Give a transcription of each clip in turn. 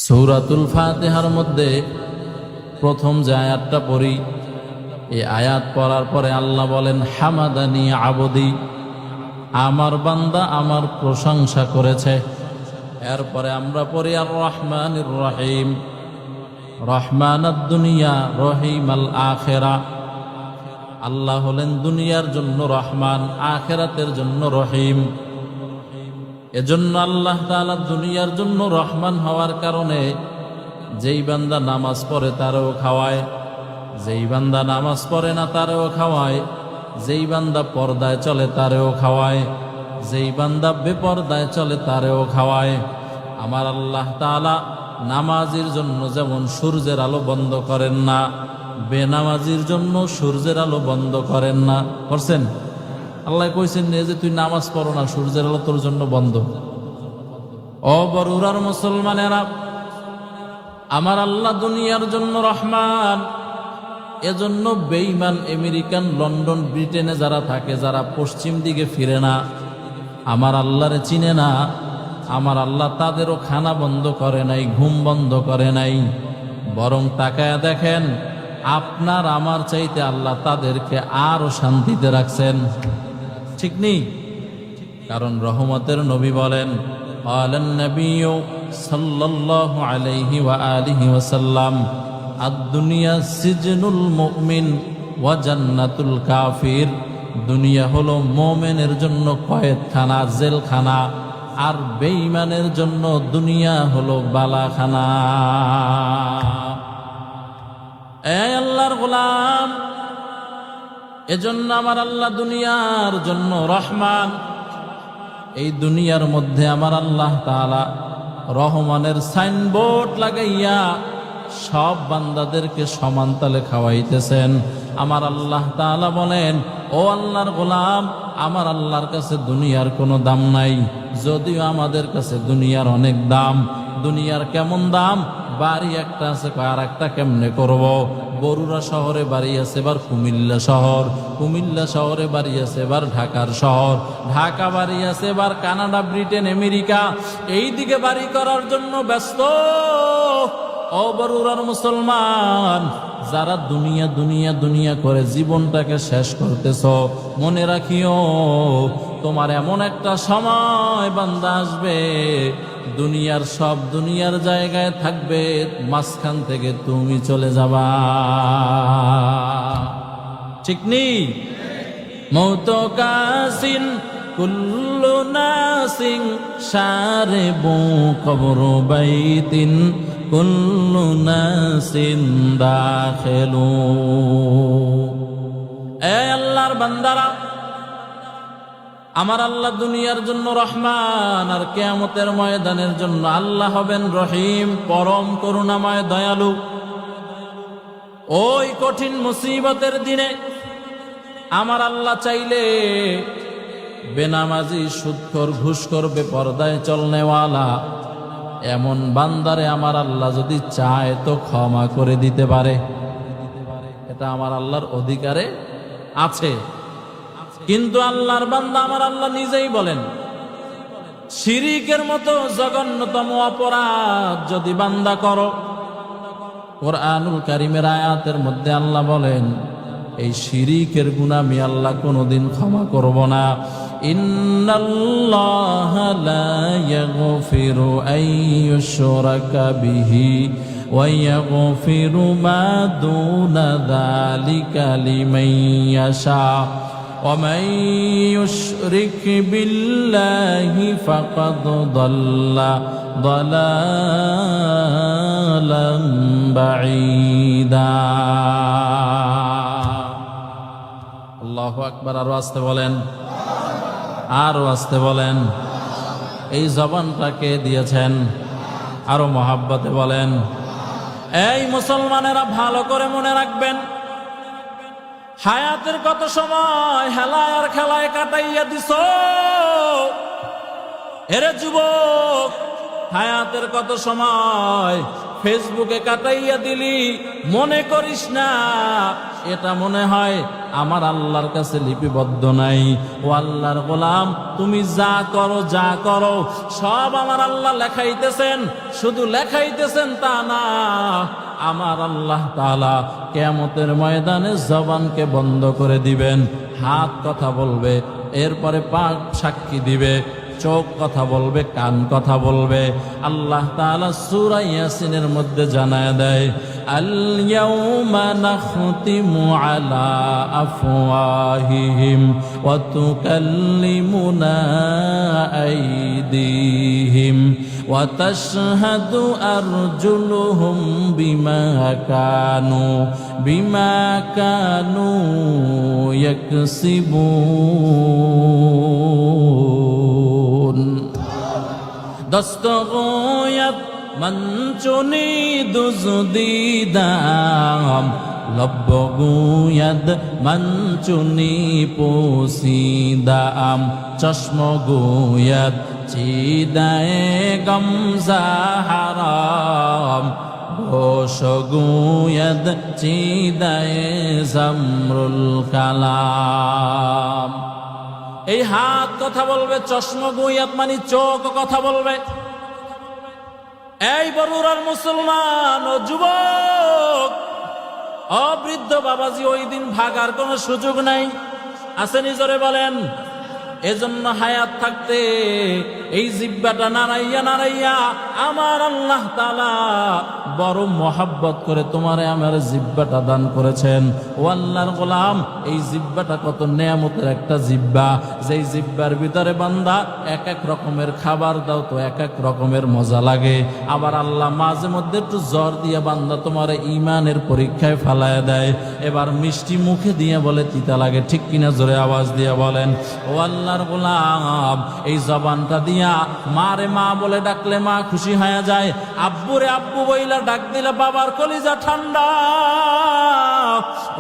সূরাতুল ফাতিহার মধ্যে প্রথম যে আয়াতটা পড়ি, এই আয়াত পড়ার পরে আল্লাহ বলেন হামাদানি আবদি, আমার বান্দা আমার প্রশংসা করেছে। এরপরে আমরা পড়ি আর রহমানির রহিম, রহমানাদ দুনিয়া রহিমাল আখিরা। আল্লাহ হলেন দুনিয়ার জন্য রহমান, আখিরাতের জন্য রহিম। এজন্য আল্লাহ তাআলা দুনিয়ার জন্য রহমান হওয়ার কারণে যেই বান্দা নামাজ পড়ে তারও খাওয়ায়, যেই বান্দা নামাজ পড়ে না তারও খাওয়ায়, যেই বান্দা পর্দায় চলে তারও খাওয়ায়, যেই বান্দা বেপর্দায় চলে তারও খাওয়ায়। আমার আল্লাহ তাআলা নামাজির জন্য যেমন সূর্যের আলো বন্ধ করেন না, বেনামাজির জন্য সূর্যের আলো বন্ধ করেন না। করছেন? আল্লাহ কইছেন যে তুই নামাজ পড়ো না, সূর্যের আলো তোর জন্য বন্ধ। ও বরুরার মুসলমানেরা, আমার আল্লাহ দুনিয়ার জন্য রহমান। এজন্য বেঈমান আমেরিকান, লন্ডন, ব্রিটেনে যারা থাকে, যারা পশ্চিম দিকে ফিরে না, আমার আল্লাহরে চিনে না, আমার আল্লাহ তাদেরও খানা বন্ধ করে নাই, ঘুম বন্ধ করে নাই। বরং তাকায়া দেখেন, আপনার আমার চাইতে আল্লাহ তাদেরকে আরো শান্তিতে রাখছেন। ঠিক নেই? কারণ রহমতের নবী বলেন, আলান নবিয়্যু সাল্লাল্লাহু আলাইহি ওয়া আলিহি ওয়াসাল্লাম, আদ-দুনিয়া সিজনুল মুমিন ওয়া জান্নাতুল কাফির। দুনিয়া হলো মুমিনের জন্য কয়েদখানা, জেলখানা, আর বেঈমানের জন্য দুনিয়া হলো বালাখানা। এই আল্লাহর গোলাম, এজন্য আমার আল্লাহ দুনিয়ার জন্য রহমান। এই দুনিয়ার মধ্যে আমার আল্লাহ তাআলা রহমানের সাইনবোর্ড লাগাইয়া সব বান্দাদেরকে সমান তালে খাওয়াইতেছেন। আমার আল্লাহ তাআলা বলেন, ও আল্লাহর গোলাম, আমার আল্লাহর কাছে দুনিয়ার কোনো দাম নাই, যদিও আমাদের কাছে দুনিয়ার অনেক দাম। দুনিয়ার কেমন দাম? বাড়ি একটা আছে, আর একটা কেমনে করব? বরুড়া শহরে বাড়ি আছে, এবার কুমিল্লা শহর, কুমিল্লা শহরে বাড়ি আছে, এবার ঢাকার শহর, ঢাকা বাড়ি আছে, এবার কানাডা, ব্রিটেন, আমেরিকা। এই দিকে বাড়ি করার জন্য ব্যস্ত। ও বরুড়ার মুসলমান, যারা দুনিয়া দুনিয়া দুনিয়া করে জীবনটাকে শেষ করতেছ, মনে রাখিও তোমার এমন একটা সময় বান্দা আসবে, দুনিয়ার সব দুনিয়ার জায়গায় থাকবে, মাঝখান থেকে তুমি চলে যাবা। ঠিক নেই? মৌত কাসিন কুল্লু নাসিং শারিবু কবর বাইতিন কুল্লু নাসিন দাখিলু। এ আল্লাহর বান্দারা, আমার আল্লাহ দুনিয়ার জন্য রহমান, আর কিয়ামতের ময়দানের জন্য আল্লাহ হবেন রহিম, পরম করুণাময়, দয়ালু। ওই কঠিন মুসিবতের দিনে আমার আল্লাহ চাইলে বেনামাজি, সুদখোর, ঘুষখোর, বেপরদায় চলনেওয়ালা এমন বান্দারে আমার আল্লাহ যদি চায় তো ক্ষমা করে দিতে পারে। এটা আমার আল্লাহর অধিকারে আছে। কিন্তু আল্লাহর বান্দা, আমার আল্লাহ নিজেই বলেন, শিরিকের মতো জঘন্যতম অপরাধ যদি বান্দা করো, কোরআনুল কারীমের আয়াতের মধ্যে আল্লাহ বলেন, এই শিরিকের গুনাহ আমি আল্লাহ কোনোদিন ক্ষমা করব না। ইন্নাল্লাহা লা ইয়াগফিরু আইয়ুশরাকা বিহি ওয়া ইয়াগফিরু মা দুনা যালিকা লিমান ইয়াশা ওয়া মান ইউশরিক বিল্লাহি ফাকাদ দাল্লা দালালান বাঈদা। আল্লাহু আকবার। আরো আসতে বলেন, আরো আসতে বলেন। এই জবানটাকে দিয়েছেন, আরো মহাব্বতে বলেন। এই মুসলমানেরা, ভালো করে মনে রাখবেন, হায়াতের কত সময় হেলায় আর খেলায় কাটাইয়া দিছ। এরে যুবক, হায়াতের কত সময় ফেসবুকে কাটাইয়া দিলি, মনে করিস না এটা মনে হয় আমার আল্লাহর কাছে লিপিবদ্ধ নাই। ও আল্লাহর গোলাম, তুমি যা করো সব আমার আল্লাহ লেখাইতেছেন। শুধু লেখাইতেছেন তা না, আমার আল্লাহ তাআলা কিয়ামতের ময়দানে জবানকে বন্ধ করে দিবেন। হাত কথা বলবে, এরপরে পা সাক্ষী দিবে, চোখ কথা বলবে, কান কথা বলবে। আল্লাহ তাআলা সূরা ইয়াসিনের মধ্যে জানায় দেয়, আল ইয়াউমা নাখতিমু আলা আফওয়াহিহিম ওয়া তুকাল্লিমুনা আইদিহিম ওয়া তাশহাদু আরজুলুহুম বিমা কানু ইয়াকসিবুন। দস্তগোয়াত মঞ্চুনি দুজদিদাম লব্বগুয়াদ মঞ্চুনি পোসিদাম চশমগুয়াদ চিদায়ে গমজাহারাম ঘোষগুয়াদ চিদায়ে জামরুল কালাম। এই হাত কথা বলবে, চশমগুয়াত মানে চোখ কথা বলবে। এই বরুরার মুসলমান ও যুবক, অবৃদ্ধ বাবাজি, ওই দিন ভাগার কোনো সুযোগ নাই। আসেনি জোরে বলেন? এজন্য হায়াত থাকতে এই জিহ্বাটা নাড়াইয়া আমার আল্লাহ তাআলা বড় মহব্বত করে তোমারে আমার জিহ্বাটা দান করেছেন। ও আল্লাহর গোলাম, এই জিহ্বাটা কত নেয়ামতের একটা জিহ্বা, যেই জিহ্বার ভিতরে বান্দা এক এক রকমের খাবার দাও তো এক এক রকমের মজা লাগে। আবার আল্লাহ মাঝে মধ্যে একটু জ্বর দিয়ে বান্দা তোমার ইমানের পরীক্ষায় ফালায় দেয়। এবার মিষ্টি মুখে দিয়ে বলে তিতা লাগে, ঠিক কিনা? জোরে আওয়াজ দিয়ে বলেন। ও আল্লাহর গোলাম, এই জবানটা দিয়া মারে মা বলে ডাকলে মা খুশি হয়ে যায়, আব্বুরে আব্বু বইলা ডাক দিলে বাবার কলিজা ঠান্ডা।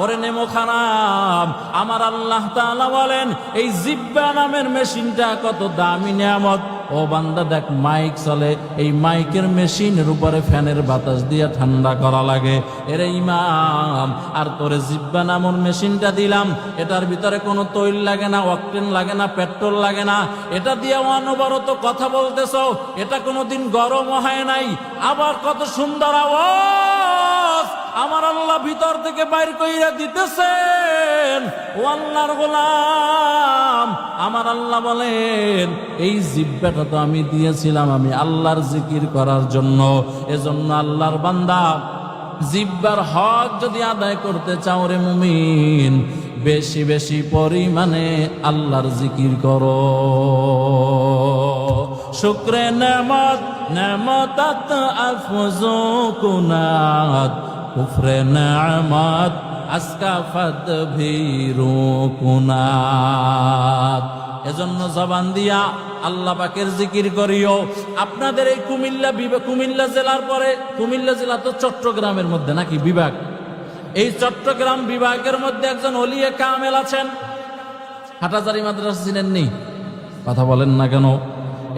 ওরে নেমো খারাপ। আমার আল্লাহ তাআলা বলেন, এই জিহ্বা নামের মেশিনটা কত দামি নিয়ামত। ও বান্দা দেখ, মাইক চলে, এই মাইকের মেশিনের উপরে ফ্যানের বাতাস দিয়ে ঠান্ডা করা লাগে। এরে ইমাম, আর তোরে জিহ্বা নামের মেশিনটা দিলাম, এটার ভিতরে কোনো তৈল লাগে না, অকটেন লাগে না, পেট্রোল লাগে না। এটা দিয়ে অনবরত কথা বলতেছ, এটা কোনোদিন গরম হয় নাই। আবার কত সুন্দর আওয়াজ আমার আল্লাহ ভিতর থেকে বাইর কইরা দিতেছেন। ও আল্লাহর গোলাম, আমার আল্লাহ বলেন, এই জিহ্বাটা তো আমি দিয়েছিলাম আমি আল্লাহর জিকির করার জন্য। এজন্য আল্লাহর বান্দা, জিহ্বার হক যদি আদায় করতে চাও রে মুমিন, বেশি বেশি পরিমাণে আল্লাহর জিকির করো। শুকরে নেমত নেমতাত আফজু কুনাত কুফরে নেমত আসকাফাত ভীরু কুনাত। এজন্য জবান দিয়া আল্লাহ পাকের জিকির করিও। আপনাদের এই কুমিল্লা জেলার পরে, কুমিল্লা জেলা তো চট্টগ্রামের মধ্যে নাকি বিভাগ, এই চট্টগ্রাম বিভাগের মধ্যে একজন ওলিয়ে কামেল আছেন। হাটাজারি মাদ্রাসা চিনেননি? কথা বলেন না কেন?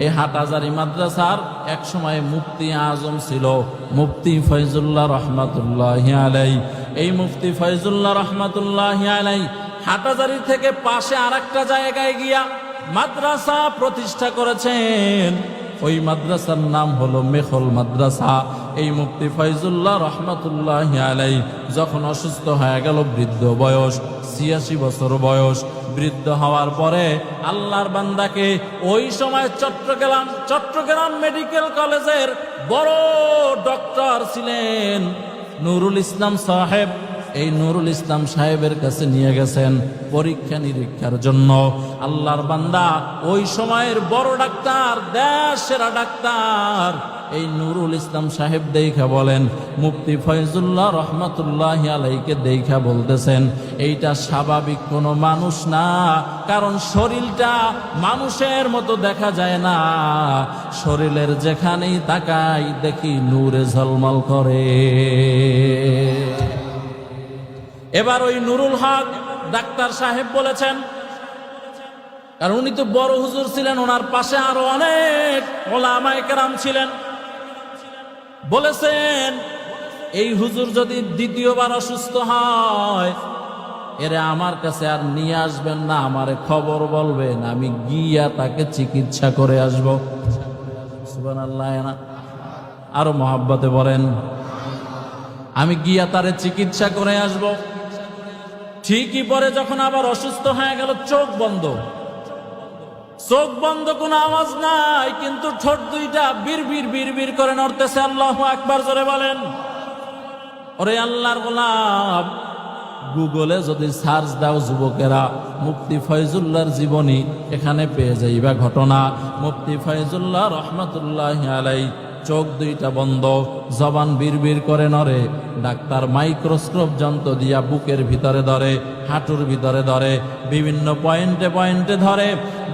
এই হাটাজারি মাদ্রাসার এক সময় মুফতি আজম ছিল মুফতি ফয়জুল্লাহ রহমাতুল্লাহি আলাইহি। এই মুফতি ফয়জুল্লাহ রহমাতুল্লাহি আলাইহি হাটাজারি থেকে পাশে আরেকটা জায়গায় গিয়া মাদ্রাসা প্রতিষ্ঠা করেছেন। ওই মাদ্রাসার নাম হলো মেখল মাদ্রাসা। এই মুফতি ফয়জুল্লাহ রহমাতুল্লাহি আলাইহি যখন অসুস্থ হয়ে গেল, বৃদ্ধ বয়স, ৮৬ বছর বয়স, বৃদ্ধ হওয়ার পরে আল্লাহর বান্দাকে ওই সময় চট্টগ্রাম মেডিকেল কলেজের বড় ডক্টর ছিলেন নুরুল ইসলাম সাহেব। এই নুরুল ইসলাম সাহেবের কাছে নিয়ে গেছেন পরীক্ষা নিরীক্ষার জন্য। আল্লাহর বান্দা ওই সময়ের বড় ডাক্তার, দেশ সেরা ডাক্তার, এই নুরুল ইসলাম সাহেব দেখা বলেন, মুফতি ফয়জুল্লাহ রহমাতুল্লাহি আলাইহিকে দেখা বলতেছেন, এইটা স্বাভাবিক কোনো মানুষ না, কারণ শরীরটা মানুষের মতো দেখা যায় না, শরীরের যেখানেই তাকাই দেখি নূরে ঝলমল করে। এবার ওই নুরুল হক ডাক্তার সাহেব বলেছেন, আর উনি তো বড় হুজুর ছিলেন, ওনার পাশে আরো অনেক ওলামায়ে কেরাম ছিলেন। বলেছেন এই হুজুর যদি দ্বিতীয়বার অসুস্থ হয়, এরে আমার কাছে আর নিয়ে আসবেন না, আমারে খবর বলবেন, আমি গিয়া তাকে চিকিৎসা করে আসব। সুবহানাল্লাহ। না আরো মহাব্বতে বলেন, আমি গিয়া তারে চিকিৎসা করে আসব। ঠিকই পরে যখন আবার অসুস্থ হয়ে গেল, চোখ বন্ধ, চোখ বন্ধ, কোনো আওয়াজ নাই, কিন্তু ঠোঁট দুইটা বিড়বিড় বিড়বিড় করে নড়তেছে। আল্লাহু আকবার জোরে বলেন। ওরে আল্লাহর গোলাম, গুগলে যদি সার্চ দাও যুবকেরা, মুফতি ফয়জুল্লাহর জীবনী, এখানে পেয়ে যাইবা ঘটনা। মুফতি ফয়জুল্লাহ রহমতুল্লাহ আলাই, চোখ দুইটা বন্ধ, জবান বিড়বিড় করে নড়ে। ডাক্তার মাইক্রোস্কোপ যন্ত্র দিয়া বুকের ভিতরে ধরে, হাঁটুর ভিতরে ধরে, বিভিন্ন পয়েন্টে পয়েন্টে ধরে।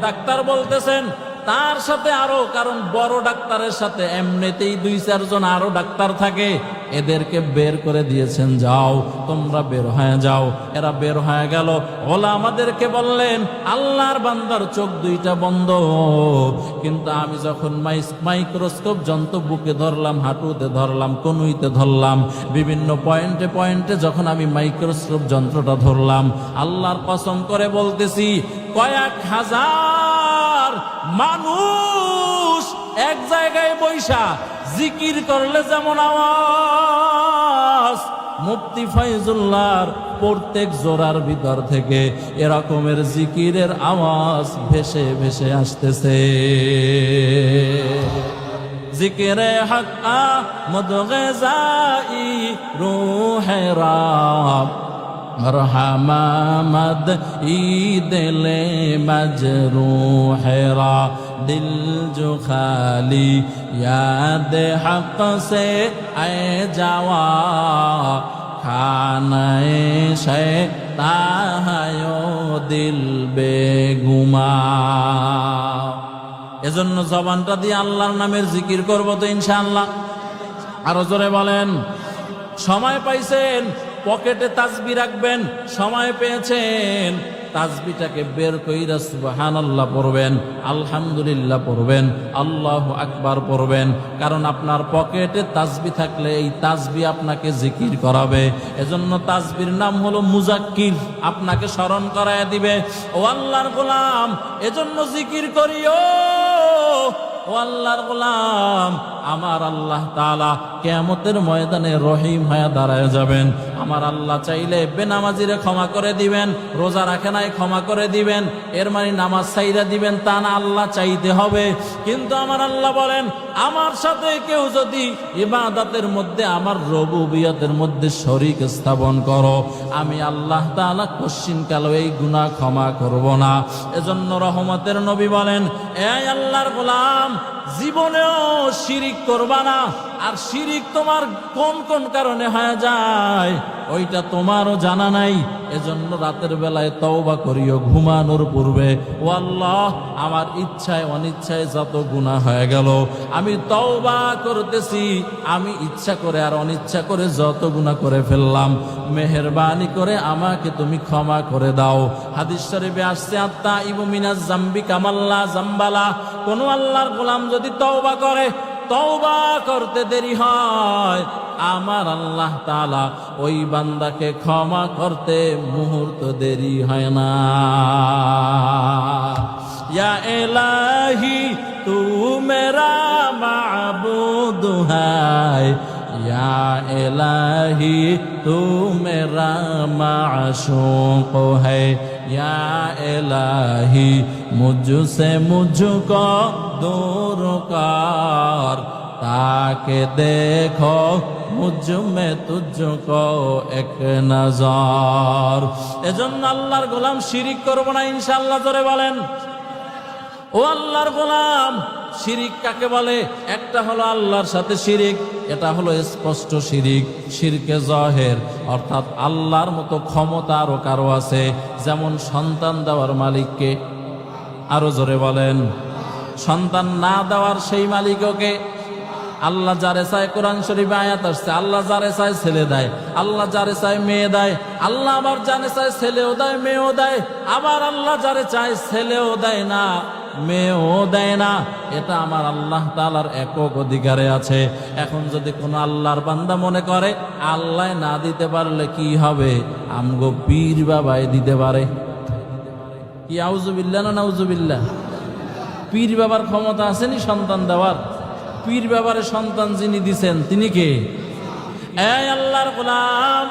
ডাক্তার বলতেছেন তার সাথে আরো, কারণ বড় ডাক্তারের সাথে এমনিতেই 2-4 জন আরো ডাক্তার থাকে, এদেরকে বের করে দিয়েছেন, যাও তোমরা বের হয়ে যাও। এরা বের হয়ে গেল। ওলামাদেরকে বললেন আল্লাহর বান্দার চোখ দুইটা বন্ধ, কিন্তু আমি যখন মাইক্রোস্কোপ যন্ত্র বুকে ধরলাম, হাঁটুতে ধরলাম, কনুইতে ধরলাম, বিভিন্ন পয়েন্টে পয়েন্টে যখন আমি মাইক্রোস্কোপ যন্ত্রটা ধরলাম, আল্লাহর কসম করে বলতেছি, কয়েক হাজার মানুষ এক জায়গায় বৈশা জিকির করলে যেমন আওয়াজ, মুফতি ফয়জুল্লাহর প্রত্যেক জোড়ার ভিতর থেকে এরকমের জিকিরের আওয়াজ ভেসে ভেসে আসতেছে। জিকিরে হক আহমদ গজাই রূহে রাব মরহমামদ ঈদলে মজরূহেরা दिल जो खाली याद हक से आए जावा खाने शैतायो दिल बेगुमा। এজন্য জবানটা দিয়ে আল্লাহর নামের জিকির করব তো ইনশাআল্লাহ। আরো জোরে বলেন। সময় পাইছেন, পকেটে তাসবি রাখবেন, সময় পেয়েছেন, তাসবিটাকে বের কইরা সুবহানাল্লাহ পড়বেন, আলহামদুলিল্লাহ পড়বেন, আল্লাহু আকবার পড়বেন। কারণ আপনার পকেটে তাসবি থাকলে এই তাসবি আপনাকে জিকির করাবে। এজন্য তাসবির নাম হলো মুজাক্কির, আপনাকে স্মরণ করায় দিবে। ও আল্লাহর গোলাম, এজন্য জিকির করিও। ও আল্লাহর গোলাম, আমার আল্লাহ তাআলা কিয়ামতের ময়দানে রহিম হয়ে দাঁড়ায় যাবেন। আমার আল্লাহ চাইলে বেনামাজিরে ক্ষমা করে দিবেন, রোজা রাখে নাই ক্ষমা করে দিবেন, এর মানে নামাজ ছাইরা দিবেন তা না, আল্লাহ চাইতে হবে। কিন্তু আমার আল্লাহ বলেন, আমার সাথে কেউ যদি ইবাদতের মধ্যে, আমার রুবুবিয়তের মধ্যে শরীক স্থাপন করো, আমি আল্লাহ তাআলা কোশ্চিনকালও এই গুনাহ ক্ষমা করব না। এজন্য রহমতের নবী বলেন, এই আল্লাহর গোলাম, জীবনেও শিরিক করবা না। আর শিরিক তোমার কোন কোন কারণে হয়ে যায় ওইটা তোমারও জানা নাই। এজন্য রাতের বেলায় তওবা করিও ঘুমানোর পূর্বে। ও আল্লাহ, আমার ইচ্ছায় অনিচ্ছায় যত গুনাহ হয়ে গেল আমি তওবা করতেছি, আমি ইচ্ছা করে আর অনিচ্ছা করে যত গুনাহ করে ফেললাম, মেহেরবানি করে আমাকে তুমি ক্ষমা করে দাও। হাদিস শরীফে আসছে, আত্তাইবু মিনাজ যামবি কামাল্লা যামবালা। কোন আল্লাহর গোলাম যদি তওবা করে, তওবা করতে দেরি হয়, আমার আল্লাহ তাআলা ওই বান্দাকে ক্ষমা করতে মুহূর্ত দেরি হয় না। ইয়া ইলাহি তু মেরা মাবুদ হায়, ইয়া ইলাহি তু মেরা মাশূক है, या इलाही मुझसे मुझको दूर कर, ताके देखो मुझ में तुझको एक नजर। এজন্য আল্লাহর গোলাম শিরিক করব না ইনশাআল্লাহ। জোরে বলেন। ও আল্লাহর গোলাম, শিরিক কাকে বলে? একটা হলো আল্লাহর সাথে শিরিক, এটা হলো স্পষ্ট শিরিক, শিরকে জাহের, অর্থাৎ আল্লাহর মতো ক্ষমতা আরো কারো আছে। যেমন সন্তান দেওয়ার মালিককে, আরো জোরে বলেন। সন্তান না দেওয়ার সেই মালিককে, আল্লাহ যারে চায়, কোরআন শরীফে আয়াত আসছে, আল্লাহ যারে চায় ছেলে দেয়, আল্লাহ যারে চায় মেয়ে দেয়, আল্লাহ আবার যারে চায় ছেলেও দেয় মেয়েও দেয়, আবার আল্লাহ যারে চায় ছেলেও দেয় না মেয়েও দেয় না। এটা আমার আল্লাহ তাআলার একক অধিকারে আছে। এখন যদি কোনো আল্লাহর বান্দা মনে করে আল্লাহ না দিতে পারলে কি হবে, আমগো পীর বাবাই দিতে পারে, কি আউযুবিল্লাহ না নাউযুবিল্লাহ? পীর বাবার ক্ষমতা আসেনি সন্তান দেওয়ার? পীর বাবারে সন্তান যিনি দিছেন তিনি কে? এই আল্লাহর গোলাম।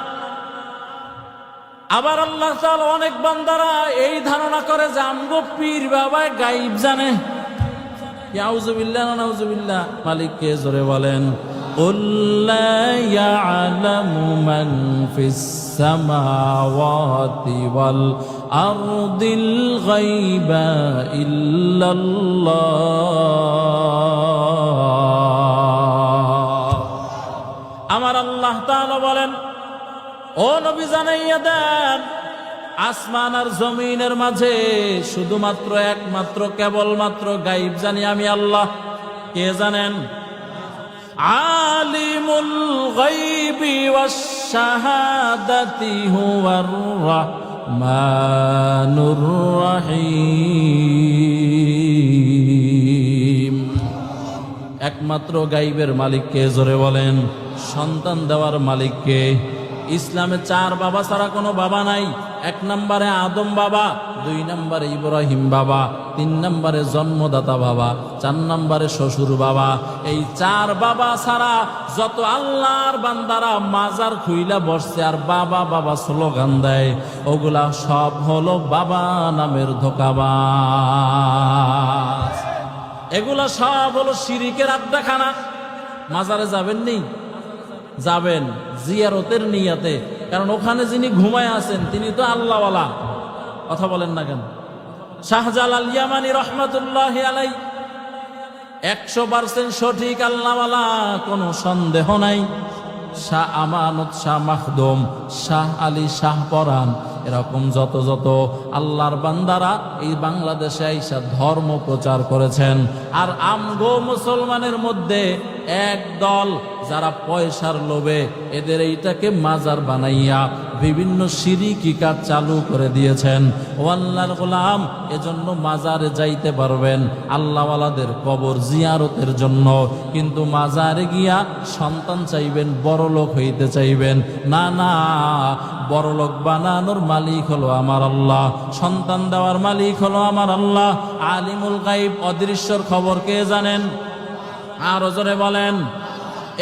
আবার আল্লাহ তাআলা অনেক বান্দারা এই ধারণা করে যে আমগো পীর বাবায় গায়েব জানে, কি আউযুবিল্লাহ না নাউযুবিল্লাহ? মালিককে জোরে বলেন, কুল লা ইয়ালামু মান ফিস সামাওয়াতি ওয়াল আরদিল গায়বা ইল্লাল্লাহ। আমার আল্লাহ তাআলা বলেন, ও নবী জানাইয়া দেন, আসমান আর জমিনের মাঝে শুধুমাত্র একমাত্র কেবলমাত্র গায়ব জানি আমি আল্লাহ। কে জানেন? আলিমুল গায়বি ওয়াশ শাহাদাতি হুয়ার রাহমানুর রহিম। একমাত্র গায়বের মালিককে জোরে বলেন। সন্তান দেওয়ার মালিককে। ইসলামে 4 বাবা ছাড়া কোনো বাবা নাই। 1 নম্বরে আদম বাবা, 2 নম্বরে ইব্রাহিম বাবা, 3 নম্বরে জন্মদাতা বাবা, 4 নম্বরে শ্বশুর বাবা। এই 4 বাবা ছাড়া যত আল্লাহর বান্দারা মাজার খুইলা বসছে আর বাবা বাবা স্লোগান দেয়, ওগুলা সব হলো বাবা নামের ধোঁকাবাজ। এগুলা সব হলো শিরিকের আড্ডাখানা। মাজারে যাবেন নি? যাবেন জিয়ারতের নিয়াতে, কারণ ওখানে যিনি ঘুমায় আছেন তিনি তো আল্লাহওয়ালা। কথা বলেন না কেন? শাহজালাল ইয়ামানি রহমাতুল্লাহি আলাইহি 100% সঠিক আল্লাহওয়ালা, কোনো সন্দেহ নাই। শাহ আমানত, শাহ মাখদুম, শাহ আলী, শাহ পরাণ, এরকম যত যত আল্লাহর বান্দারা এই বাংলাদেশে আইসা ধর্ম প্রচার করেছেন। আর আমগো মুসলমানের মধ্যে এক দল যারা পয়সার লোভে এদের এইটাকে মাজার বানাইয়া বিভিন্ন শিরকি কাজ চালু করে দিয়েছেন। ও আল্লাহর গোলাম, এজন্য মাজারে যাইতে পারবেন আল্লাহওয়ালাদের কবর জিয়ারতের জন্য, কিন্তু মাজারে গিয়া সন্তান চাইবেন, বড়লোক হইতে চাইবেন না। না, বড়লোক বানানোর মালিক হলো আমার আল্লাহ, সন্তান দেওয়ার মালিক হলো আমার আল্লাহ। আলিমুল গায়ব, অদৃশ্যর খবর কে জানেন? আরো জোরে বলেন।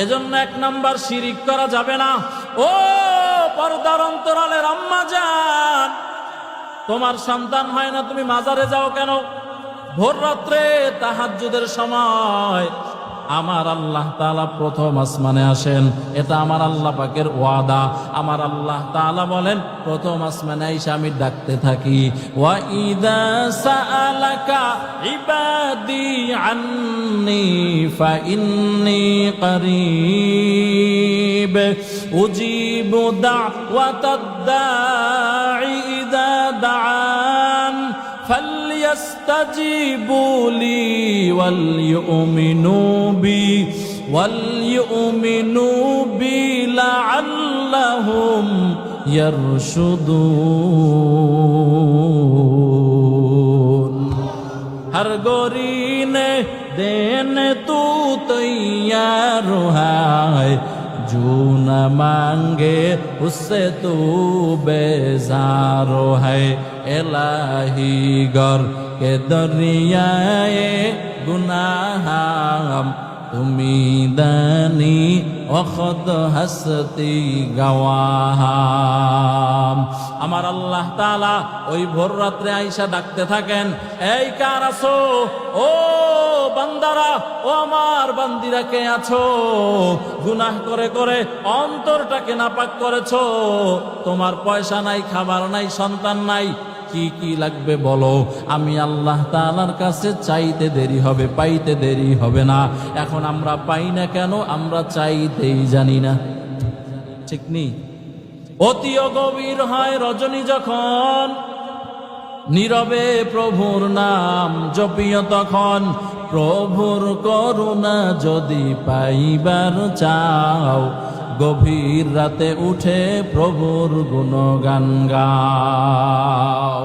এজন্য 1 নাম্বার শিরিক করা যাবে না। ও পর্দার অন্তরালের আম্মা জান, তোমার সন্তান হয় না, তুমি মাজারে যাও কেন? ভোর রাত্রে তাহাজ্জুদের সময় আমার আল্লাহ তাআলা প্রথম আসমানে আসেন, এটা আমার আল্লাহ পাকের ওয়াদা। আমার আল্লাহ তাআলা বলেন, প্রথম আসমানে এসে আমি ডাকতে থাকি, ওয়া ইযা সাআলাকা ইবাদি আন্নী ফা ইন্নী করিব উজিবু দাওয়াতাদ দাঈ ইযা দাআন فَلْيَسْتَجِيبُوا لِي وَلْيُؤْمِنُوا بِي لَعَلَّهُمْ يَرْشُدُونَ। ہر گوری نے دینے تو تیار ہے، جو نہ مانگے اس سے تو بیزار ہے۔ الہی گر کے دریائے گناہ তুমি দানি অখদ হস্তি গওয়াহ। আমার আল্লাহ তাআলা ওই ভোর রাত্রে আইসা ডাকতে থাকেন, এই কার আছো? ও বান্দারা, ও আমার বান্দিরা, কে আছো? গুনাহ করে করে অন্তরটাকে নাপাক করেছো, তোমার পয়সা নাই, খাবার নাই, সন্তান নাই, কি কি লাগবে বলো, আমি আল্লাহ তাআলার কাছে চাইতে দেরি হবে, পাইতে দেরি হবে না। এখন আমরা পাই না কেন? আমরা চাইতেই জানি না, ঠিক নেই? অতি গভীর হয় রজনী যখন, নীরবে প্রভুর নাম জপিও তখন, প্রভুর করুণা যদি পাইবার চাও, গভীর রাতে উঠে প্রভুর গুণগান গাও।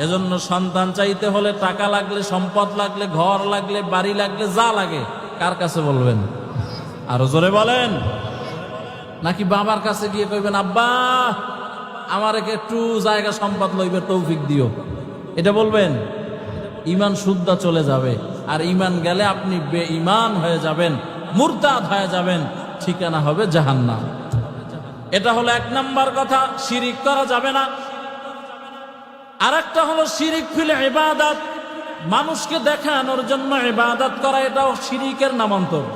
এজন্য সন্তান চাইতে হলে টাকা লাগলে, সম্পদ লাগলে, ঘর লাগলে, বাড়ি লাগলে, যা লাগে কার কাছে বলবেন? আরো জোরে বলেন। নাকি বাবার কাছে গিয়ে কইবেন, আব্বা আমার একটু জায়গা সম্পদ লইবে তৌফিক দিও, এটা বলবেন? ইমান শুদ্ধা চলে যাবে, আর ইমান গেলে আপনি বেঈমান হয়ে যাবেন, মুরতাদ হয়ে যাবেন, ঠিকানা হবে জাহান্নাম। এটা হলো এক নাম্বার কথা, শিরিক করা যাবে না। আরেকটা হলো শিরিক ফিল ইবাদত, মানুষকে দেখানোর জন্য ইবাদত করা, এটাও শিরিকের নামান্তর।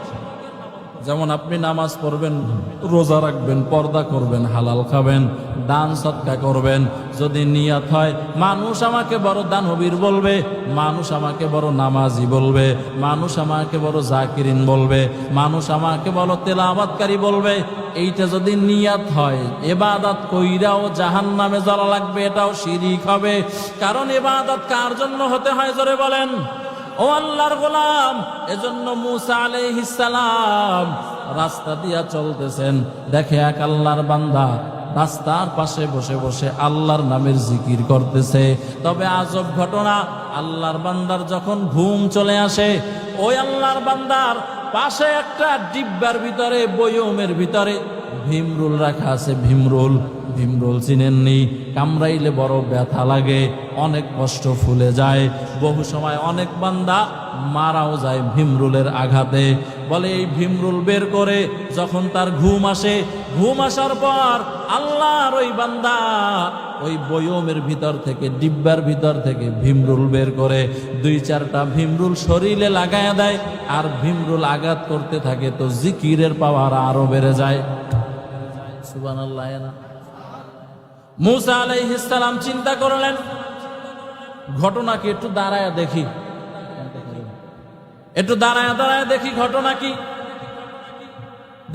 যেমন আপনি নামাজ পড়বেন, রোজা রাখবেন, পর্দা করবেন, হালাল খাবেন, দান সদকা করবেন, যদি নিয়ত হয় মানুষ আমাকে বড় দানবীর বলবে, মানুষ আমাকে বড় নামাজি বলবে, মানুষ আমাকে বড় জাকিরিন বলবে, মানুষ আমাকে বড় তেলাওয়াতকারী বলবে, এইটা যদি নিয়ত হয় ইবাদত কইরাও জাহান্নামে জ্বলা লাগবে, এটাও শিরিক হবে। কারণ ইবাদত কার জন্য হতে হয় জোরে বলেন? ও আল্লাহর গোলাম। এজন্য মুসা আলাইহিস সালাম রাস্তা দিয়া চলতেছেন, দেখে এক আল্লাহর বান্দা রাস্তার পাশে বসে বসে আল্লাহর নামের জিকির করতেছে। তবে আজব ঘটনা, আল্লাহর বান্দার যখন ঘুম চলে আসে, ওই আল্লাহর বান্দার পাশে একটা ডিব্বার ভিতরে, বয়মের ভিতরে ভীমরুল রাখা আছে। ভীমরুল চিনেননি? কামড়াইলে বড় ব্যথা লাগে, অনেক কষ্ট ফুলে যায়, বহু সময় অনেক বান্দা মারাও যায় ভীমরুলের আঘাতে। বলে এই ভীমরুল বের করে যখন তার ঘুম আসে, ঘুম আসার পর আল্লাহর ওই বান্দা ওই বয়মের ভিতর থেকে, ডিব্বার ভিতর থেকে ভীমরুল বের করে 2-4টা ভীমরুল শরীরে লাগায়া দেয়, আর ভীমরুল আঘাত করতে থাকে, তো জিকিরের পাওয়ার আরো বেড়ে যায়। সুবহানাল্লাহ। না মুসা আলাইহিস সালাম চিন্তা করলেন, ঘটনা কি, একটু দাঁড়ায় দেখি, একটু দাঁড়ায় দেখি ঘটনা কি।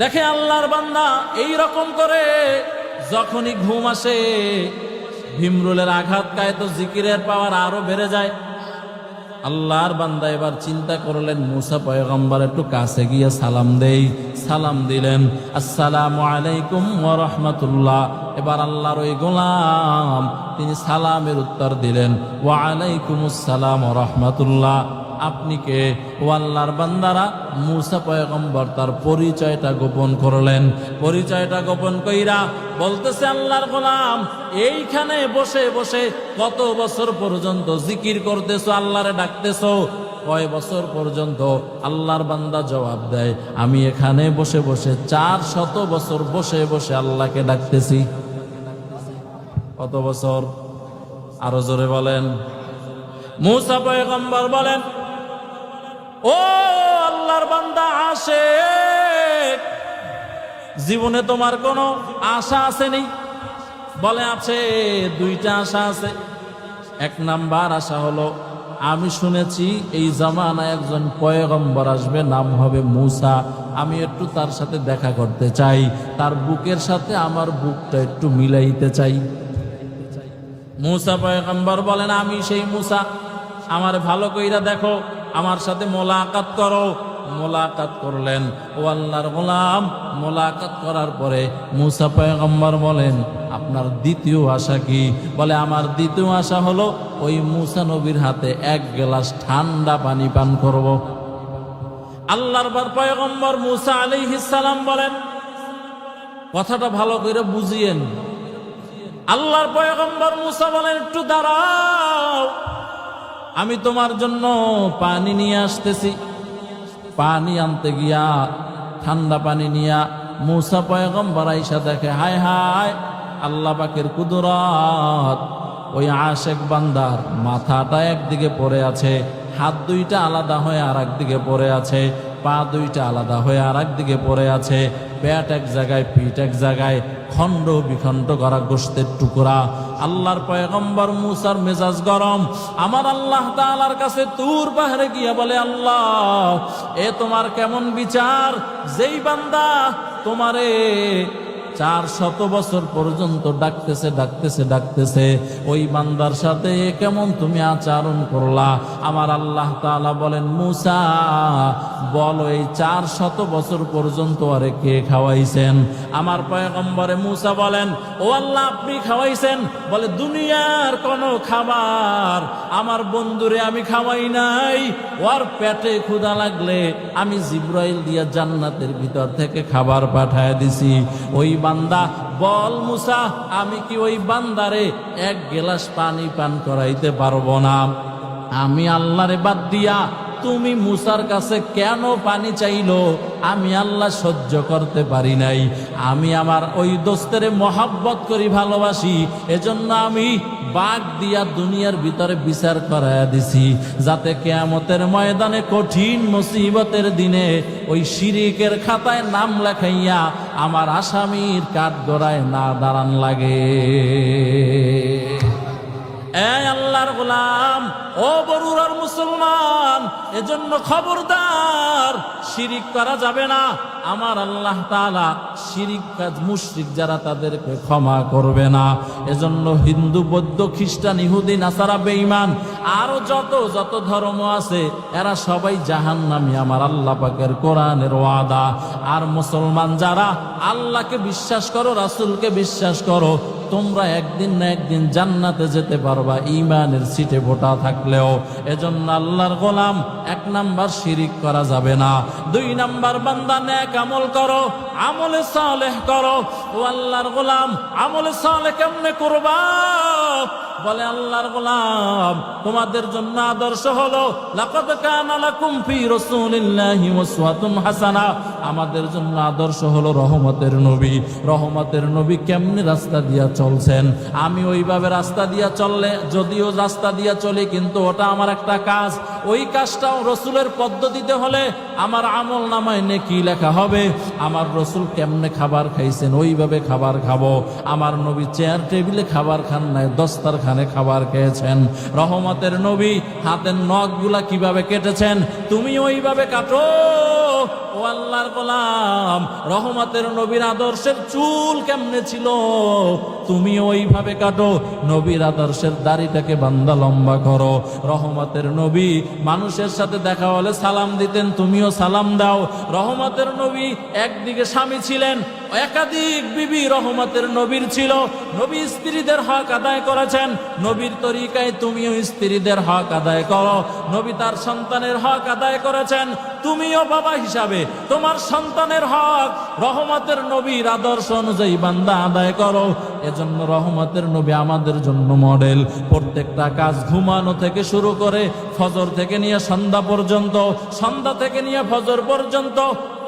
দেখে আল্লাহর বান্দা এই রকম করে যখনই ঘুম আসে, ভীমরুলের আঘাত খায়, তো জিকিরের পাওয়ার আরো বেড়ে যায়। আল্লাহর বান্দা এবার চিন্তা করলেন, মুসা পয়গম্বর একটু কাছে গিয়ে সালাম দেই। সালাম দিলেন, আসসালামু আলাইকুম ওয়া রাহমাতুল্লাহ। এবার আল্লাহর ওই গোলাম তিনি সালামের উত্তর দিলেন, ওয়া আলাইকুমুস সালাম ওয়া রাহমাতুল্লাহ। আপনি কে? ও আল্লাহর বান্দারা মুসা পয়গম্বর তার পরিচয়টা গোপন করলেন। পরিচয়টা গোপন কইরা বলতেছে, আল্লাহর গোলাম এইখানে বসে বসে কত বছর পর্যন্ত জিকির করতেছো, আল্লাহরে ডাকতেছো? কয় বছর পর্যন্ত? আল্লাহর বান্দা জবাব দেয়, আমি এখানে বসে বসে 400 বছর বসে বসে আল্লাহকে ডাকতেছি। কত বছর? আরো জোরে বলেন। মুসা পয়গম্বর বলেন, ও আল্লাহর বান্দা আশিক, জীবনে তোমার কোনো আশা আসেনি? বলে আছে, 2টা আশা আছে। 1 নাম্বার আশা হলো, আমি শুনেছি এই জামানায় একজন পয়গম্বর আসবে, নাম হবে মুসা, আমি একটু তার সাথে দেখা করতে চাই, তার বুকের সাথে আমার বুকটা একটু মিলাইতে চাই। মুসা পয়গম্বর বলেন, আমি সেই মুসা, আমার ভালো কইরা দেখো, আমার সাথে মোলাকাত করো। মোলাকাত করলেন। ও আল্লাহর গোলাম, মোলাকাত করার পরে মুসা পয়গম্বর বলেন, আপনার দ্বিতীয় আশা কি? বলে, আমার দ্বিতীয় আশা হলো ওই মুসা নবীর হাতে 1 গ্লাস ঠান্ডা পানি পান করব। আল্লাহর পয়গম্বর মুসা আলাইহিস সালাম বলেন, কথাটা ভালো করে বুঝিয়েন। আল্লাহর পয়গম্বর মুসা বলেন, একটু দাঁড়াও, আমি তোমার জন্য পানি নিয়ে আসতেছি। পানি আনতে গিয়া, ঠান্ডা পানি নিয়া মুসা পয়গম্বর আইসা দেখে, হায় হায়, আল্লাহ পাকের কুদরত! ওই আশেক বান্দার মাথাটা একদিকে পড়ে আছে, হাত 2টা আলাদা হয়ে আর একদিকে পড়ে আছে, পা 2টা আলাদা হয়ে আর একদিকে পড়ে আছে, পেট এক জায়গায়, পিঠ এক জায়গায়, খণ্ড বিখণ্ড করা গোশতের টুকরা। আল্লাহর পয়গম্বর মুসার মেজাজ গরম। আমার আল্লাহ তাআলার কাছে তুর পাহাড়ে গিয়ে বলে, আল্লাহ, এ তোমার কেমন বিচার? যেই বান্দা তোমারে 400 বছর পর্যন্ত ডাকতেছে ডাকতেছে ডাকতেছে, ওই বান্দার সাথে কেমন তুমি আচরণ করলা? আমার আল্লাহ তাআলা বলেন, মুসা বলো এই 400 বছর পর্যন্ত আরে কে খাওয়াইছেন? আমার পয়গম্বরে মুসা বলেন, ও আল্লাহ আপনি খাওয়াইছেন। বলে দুনিয়ার কোন খাবার আমার বন্ধুরে আমি খাওয়াই নাই। ওর পেটে ক্ষুধা লাগলে আমি জিব্রাইল দিয়া জান্নাতের ভিতর থেকে খাবার পাঠায় দিছি। ওই বান্দা বল মুসা, আমি কি ওই বান্দারে এক গ্লাস পানি পান করাইতে পারবো না? আমি আল্লাহরে বাদ দিয়া তুমি মুসার কাছে কেন পানি চাইলো? আমি আল্লাহ সহ্য করতে পারি নাই। আমি আমার ওই দোস্তের মহাব্বত করি, ভালোবাসি, এজন্য আমি বাগ দিয়া দুনিয়ার ভিতরে বিচার করাইয়া দিছি, যাতে কিয়ামতের ময়দানে কঠিন মুসিবতের দিনে ওই শিরিকের খাতায় নাম লেখাইয়া আমার আসামির কাঠগড়ায় না দাঁড়ান লাগে। এই আল্লাহর গোলাম, ও বরুরার মুসলমান, এজন্য খবরদার, শিরিক করা যাবে না। আমার আল্লাহ তাআলা শিরিক কাজ মুশরিক যারা তাদেরকে ক্ষমা করবে না। এজন্য হিন্দু, বৌদ্ধ, খ্রিস্টান, ইহুদি, নাসারা, বেঈমান আরো যত যত ধর্ম আছে এরা সবাই জাহান্নামী, আমার আল্লাহ পাকের কোরআনের ওয়াদা। আর মুসলমান যারা আল্লাহকে বিশ্বাস করো, রাসূলকে বিশ্বাস করো, তোমরা একদিন না একদিন জান্নাতে যেতে পারবা ঈমানের সিটে ভোটা থাকলেও। এজন্য আল্লাহর গোলাম, 1 নাম্বার শিরিক করা যাবে না। 2 নাম্বার বান্দা নেক আমল করো, আমলে সালেহ করো। ও আল্লাহর গোলাম, আমলে সালেহ কেমনে করবা? বলে আল্লাহর গোলাম, তোমাদের জন্য আদর্শ হলো লাকাদ কানা লাকুম ফি রাসূলিল্লাহি উসওয়াতুন হাসানাহ। আমাদের জন্য আদর্শ হলো রহমতের নবী। রহমতের নবী কেমনে রাস্তা দিয়া চলছেন, আমি ওইভাবে রাস্তা দিয়া চললে, যদিও রাস্তা দিয়া চলি কিন্তু ওটা আমার একটা কাজ, ওই কাজটাও রসুলের পদ্ধতিতে হলে আমার আমল নামায় নেকি লেখা হবে। আমার রসুল কেমনে খাবার খাইছেন ওইভাবে খাবার খাবো। আমার নবী চেয়ার টেবিলে খাবার খান নাই, দস্তারখানে খাবার খেয়েছেন। রহমতের নবী হাতের নখগুলা কিভাবে কেটেছেন, তুমি ওইভাবে কাটো। ও আল্লাহর গোলাম, রহমতের নবীর আদর্শের চুল কেমনে ছিল, তুমি ওইভাবে কাটো। নবীর আদর্শের দাড়িটাকে বান্দা লম্বা করো। রহমতের নবী মানুষের সাথে দেখা হলে সালাম দিতেন, তুমিও সালাম দাও। রহমতের নবী একদিকে স্বামী ছিলেন, একাধিক বিবি রহমতের নবীর ছিল। নবী স্ত্রীদের হক আদায় করেছেন, নবীর তরিকায় তুমিও স্ত্রীদের হক আদায় করো। নবী তার সন্তানের হক আদায় করেছেন, তুমিও বাবা হিসাবে তোমার সন্তানের হক রহমতের নবীর আদর্শ অনুযায়ী বান্দা আদায় করো। এজন্য রহমতের নবী আমাদের জন্য মডেল। প্রত্যেকটা কাজ ঘুমানো থেকে শুরু করে ফজর থেকে নিয়ে সন্ধ্যা পর্যন্ত, সন্ধ্যা থেকে নিয়ে ফজর পর্যন্ত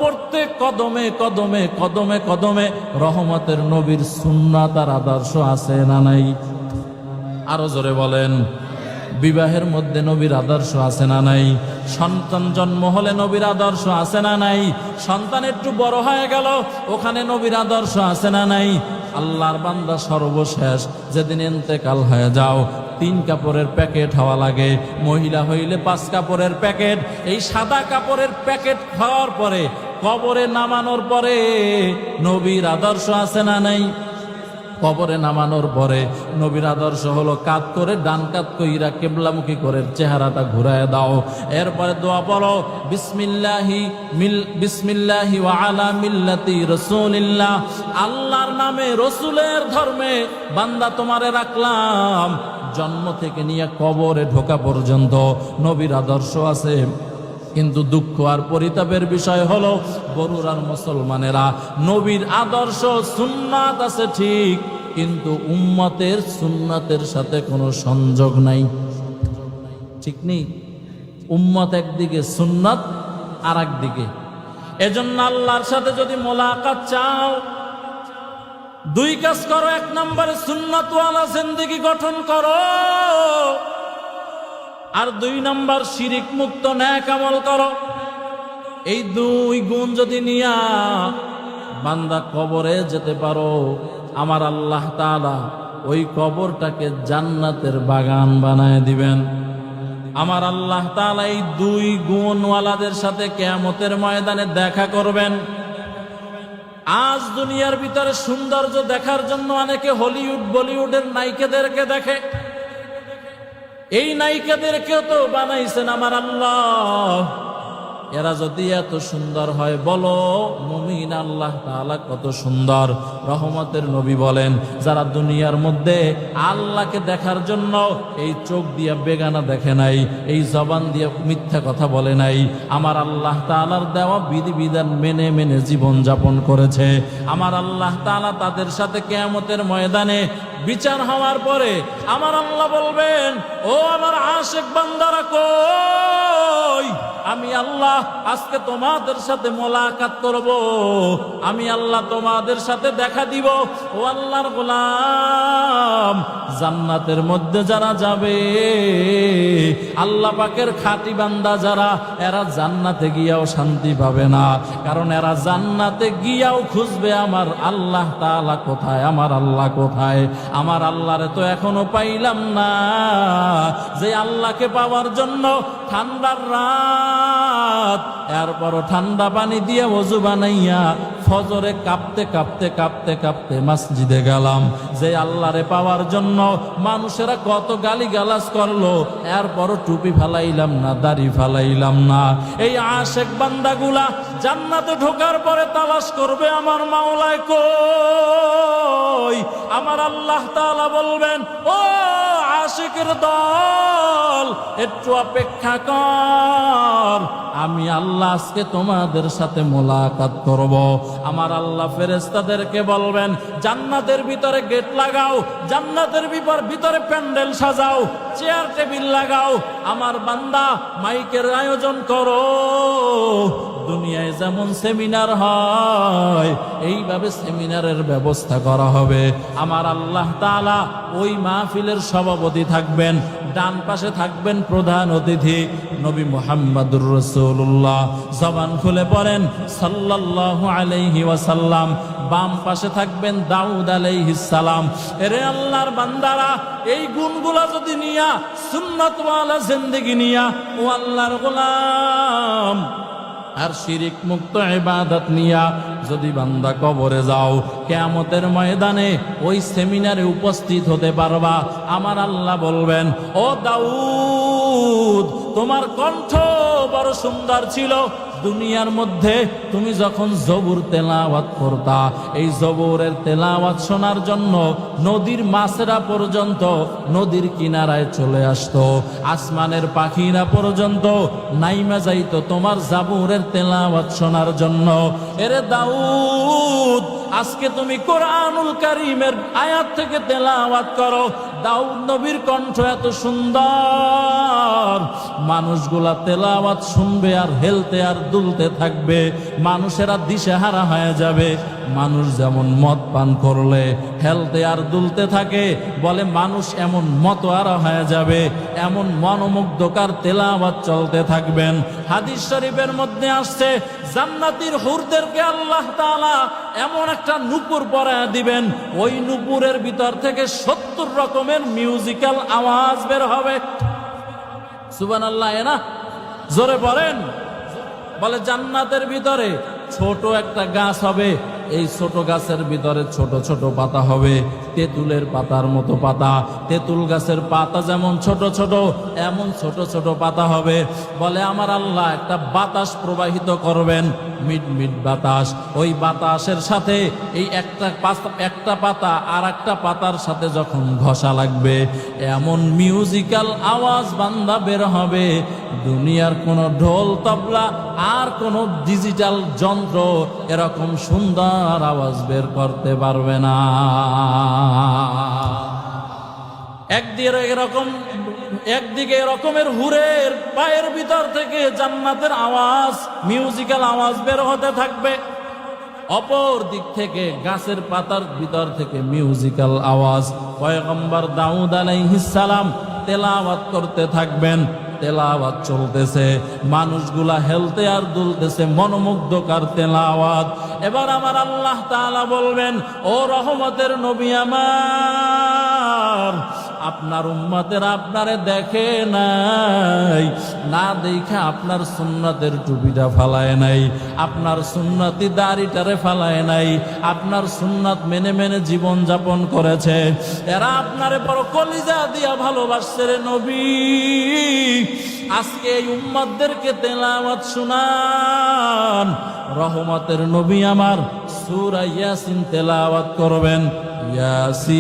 প্রত্যেক কদমে কদমে কদমে কদমে রহমতের নবীর সুন্নাত আর আদর্শ আছে না নাই? আরো জোরে বলেন। বিবাহের মধ্যে নবীর আদর্শ আছে না নাই? সন্তান জন্ম হলে নবীর আদর্শ আছে না নাই? সন্তান একটু বড় হয়ে গেল, ওখানে নবীর আদর্শ আছে না নাই? আল্লাহর বান্দা সর্বশেষ যেদিন ইন্তেকাল হয়ে যাও, 3 কাপড়ের প্যাকেট হওয়া লাগে, মহিলা হইলে 5 কাপড়ের প্যাকেট। এই সাদা কাপড়ের প্যাকেট খাওয়ার পরে কবরে নামানোর পরে নবীর আদর্শ আছে না নাই? কবরে নামানোর পরে নবীর আদর্শ হলো কাত করে, ডান কাত কইরা কিবলামুখী করে চেহারাটা ঘুরায় দাও। এরপরে দোয়া পড়ো, বিসমিল্লাহি ওয়া আলা মিল্লাতি রাসূলিল্লাহ। আল্লাহর নামে, রসুলের ধর্মে বান্দা তোমারে রাখলাম। জন্ম থেকে নিয়ে কবরে ঢোকা পর্যন্ত নবীর আদর্শ আছে। কিন্তু দুঃখ আর পরিতাপের বিষয় হলো, বরুরার মুসলমানেরা নবীর আদর্শ সুন্নাত আছে ঠিক, কিন্তু উম্মতের সুন্নাতের সাথে কোনো সংযোগ নাই। ঠিক নেই? উম্মত একদিকে, সুন্নাত আর একদিকে। এজন্য আল্লাহর সাথে যদি মোলাকাত চাও, 2 কাজ করো। 1 নম্বরে সুন্নাত ওয়ালা জিন্দেগি গঠন করো, আর 2 নম্বর শিরিক মুক্ত নেক আমল করো। এই 2 গুণ যদি নিয়া বান্দা কবরে যেতে পারো, আমার আল্লাহ তাআলা ওই কবরটাকে জান্নাতের বাগান বানায় দিবেন। আমার আল্লাহ তাআলা এই 2 গুণওয়ালাদের সাথে কিয়ামতের ময়দানে দেখা করবেন। আজ দুনিয়ার ভিতরে সৌন্দর্য দেখার জন্য অনেকে হলিউড বলিউডের নায়িকাদেরকে দেখে। এই নায়িকাদেরকেও তো বানাইছেন আমার আল্লাহ। এরা যদি এত সুন্দর হয়, বলো মুমিন আল্লাহ তাআলা কত সুন্দর। রহমতের নবী বলেন, যারা দুনিয়ার মধ্যে আল্লাহকে দেখার জন্য এই চোখ দিয়া বেগানা দেখে নাই, এই জবান দিয়ে মিথ্যা কথা বলে নাই, আমার আল্লাহ তাআলার দেওয়া বিধিবিধান মেনে মেনে জীবন যাপন করেছে, আমার আল্লাহ তাআলা তাদের সাথে কিয়ামতের ময়দানে বিচার হওয়ার পরে আমার আল্লাহ বলবেন, ও আমার আশিক বান্দারা কই, আমি আল্লাহ আজকে তোমাদের সাথে মোলাকাত করব, আমি আল্লাহ তোমাদের সাথে দেখা দিব। ও আল্লাহর গোলাম, জান্নাতের মধ্যে যারা যাবে, আল্লাহ পাকের খাঁটি বান্দা যারা, এরা জান্নাতে গিয়াও শান্তি পাবে না, কারণ এরা জান্নাতে গিয়াও খুঁজবে আমার আল্লাহ তাআলা কোথায়, আমার আল্লাহ কোথায়। আমার আল্লাহরে তো এখনো পাইলাম না। যে আল্লাহকে পাওয়ার জন্য ঠান্ডার রাত, এরপরও ঠান্ডা পানি দিয়ে ওযু বানাইয়া ফজরে কাঁপতে কাঁপতে কাঁপতে কাঁপতে মসজিদে গেলাম। যে আল্লাহরে পাওয়ার জন্য মানুষেরা কত গালিগালাজ করলো, এরপরও টুপি ফালাইলাম না, দাড়ি ফালাইলাম না। এই আশিক বান্দাগুলা জান্নাতে ঢোকার পরে তালাশ করবে আমার মাওলায় কই। আমার আল্লাহ তাআলা বলবেন, ও আশিকের দল, একটু অপেক্ষা কর, আমি আল্লাহ আজকে তোমাদের সাথে মোলাকাত করব। আমার আল্লাহ ফেরেশতাদেরকে বলবেন, জান্নাতের ভিতরে গেট লাগাও, জান্নাতের ভিতরে প্যান্ডেল সাজাও, চেয়ার টেবিল লাগাও, আমার বান্দা মাইকের আয়োজন করো। দুনিয়ায় যেমন সেমিনার হয়, এইভাবে সেমিনারের ব্যবস্থা করা হবে। আমার আল্লাহ তাআলা ওই মাহফিলের সভাপতি থাকবেন, ডান পাশে থাকবেন প্রধান অতিথি নবী মুহাম্মদুর রাসূলুল্লাহ, জবান খুলে পড়েন সাল্লাল্লাহু আলাইহি ওয়াসাল্লাম। বাম পাশে থাকবেন দাউদ আলাইহিস সালাম। এরে আল্লাহর বান্দারা, এই গুণগুলা যদি নিয়া, সুন্নাত ওয়ালা জিন্দেগি নিয়া, ও আল্লাহর গোলাম আর শিরিক মুক্ত ইবাদত নিয়া যদি বান্দা কবরে যাও, কিয়ামতের ময়দানে ওই সেমিনারে উপস্থিত হতে পারবা। আমার আল্লাহ বলবেন, ও দাউদ, তোমার কণ্ঠ বড় সুন্দর ছিল, দুনিয়ার মধ্যে তুমি যখন জবুর তেলাওয়াত করতা, এই জবুরের তেলাওয়াত শোনার জন্য নদীর মাছেরা পর্যন্ত নদীর কিনারায় চলে আসতো, আসমানের পাখিরা পর্যন্ত নাইমা যাইতো তোমার জাবুরের তেলাওয়াত শোনার জন্য। এরে দাউদ, আজকে তুমি কোরআনুল কারীমের আয়াত থেকে তেলাওয়াত করো। দাউদ নবীর কণ্ঠ এত সুন্দর, মানুষগুলা তেলাওয়াত শুনবে আর হেলতে আর দুলতে থাকবে, মানুষেরা দিশেহারা হয়ে যাবে। মানুষ যেমন মদ পান করলে হেলতে আর দুলতে থাকে, বলে মানুষ এমন মতোয়ারা হয়ে যাবে, এমন মনোমুগ্ধকার তেলাওয়াত চলতে থাকবেন। হাদিস শরীফের মধ্যে আসছে, জান্নাতীর হুরদেরকে আল্লাহ তাআলা এমন একটা নূপুর পরায় দিবেন, ওই নূপুরের ভিতর থেকে 70 রকমের মিউজিক্যাল আওয়াজ বের হবে। সুবহানাল্লাহ, না জোরে বলেন। বলে জান্নাতের ভিতরে ছোট একটা গাছ হবে, এই ছোট গাছের ভিতরে ছোট ছোট পাতা হবে, তেঁতুলের পাতার মতো পাতা। তেঁতুল গাছের পাতা যেমন ছোট ছোট, এমন ছোট ছোট পাতা হবে। বলে আমার আল্লাহ একটা বাতাস প্রবাহিত করবেন, মিট মিট বাতাস। ওই বাতাসের সাথে এই একটা পাতা আর একটা পাতার সাথে যখন ঘষা লাগবে, এমন মিউজিক্যাল আওয়াজ বান্দা বের হবে, দুনিয়ার কোনো ঢোল তবলা আর কোনো ডিজিটাল যন্ত্র এরকম সুন্দর আওয়াজ বের করতে পারবে না। একদিকে এরকমের হুরের পায়ের ভিতর থেকে জান্নাতের আওয়াজ, মিউজিক্যাল আওয়াজ বের হতে থাকবে, অপর দিক থেকে গাছের পাতার ভিতর থেকে মিউজিক্যাল আওয়াজ। পয়গম্বর দাউদ আলাইহিস সালাম তেলাওয়াত করতে থাকবেন, তেলাওয়াত চলতেছে, মানুষগুলা হেলতে আর দুলতেছে, মনোমুগ্ধকার তেলাওয়াত। এবার আমার আল্লাহ তাআলা বলবেন, ও রহমতের নবী আমার, আপনার উম্মতেরা আপনারে দেখে নাই, না দেখা আপনার সুন্নতের টুপিটা ফালায় নাই, আপনার সুন্নতি দাড়িটারে ফালায় নাই, আপনার সুন্নত মেনে মেনে জীবন যাপন করেছে। এরা আপনারে বড় কলিজা দিয়া ভালোবাসছে রে নবী। আজকে এই উম্মতদেরকে তেলাওয়াত শুনান। রহমতের নবী আমার সূরা ইয়াসিন তেলাওয়াত করবেন। ইয়াসিন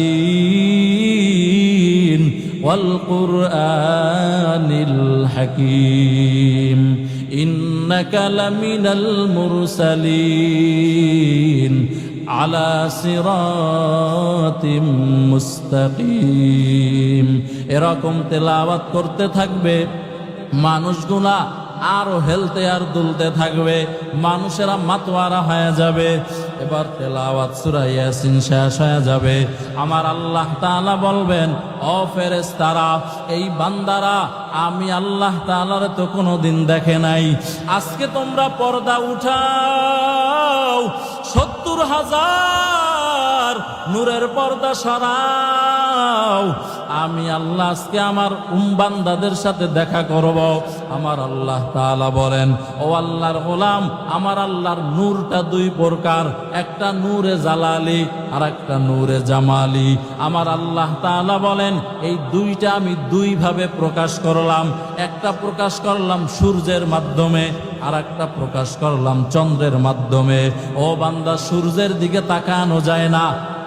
ওয়াল কুরআনিল হাকীম ইন্নাকা লামিনাল মুরসালিন আলা সিরাতিম মুস্তাকিম। এরকম তেলাওয়াত করতে থাকবে, মানুষগুলা আরো হেলতে আর দুলতে থাকবে, মানুষেরা মাতোয়ারা হয়ে যাবে। এবার তেলাওয়াত সূরা ইয়াসিন শেষ হয়ে যাবে। আমার আল্লাহ তাআলা বলবেন, ও ফেরেশতারা, এই বান্দারা আমি আল্লাহ তাআলার তো কোনোদিন দেখে নাই, আজকে তোমরা পর্দা উঠাও, ৭০,০০০ নূরের পর্দা সরাও, আমি আল্লাহ আজকে আমার বান্দাদের সাথে দেখা করব। আমার আল্লাহ তাআলা বলেন, ও আল্লাহর গোলাম, আমার আল্লাহর নূরটা দুই প্রকার, একটা নূরে জালালি আর একটা নূরে জামালি। আমার আল্লাহ তাআলা বলেন, এই দুইটা আমি দুই ভাবে প্রকাশ করলাম। একটা প্রকাশ করলাম সূর্যের মাধ্যমে, আর একটা প্রকাশ করলাম চন্দ্রের মাধ্যমে। ও বান্দা, সূর্যের দিকে তাকানো যায় না,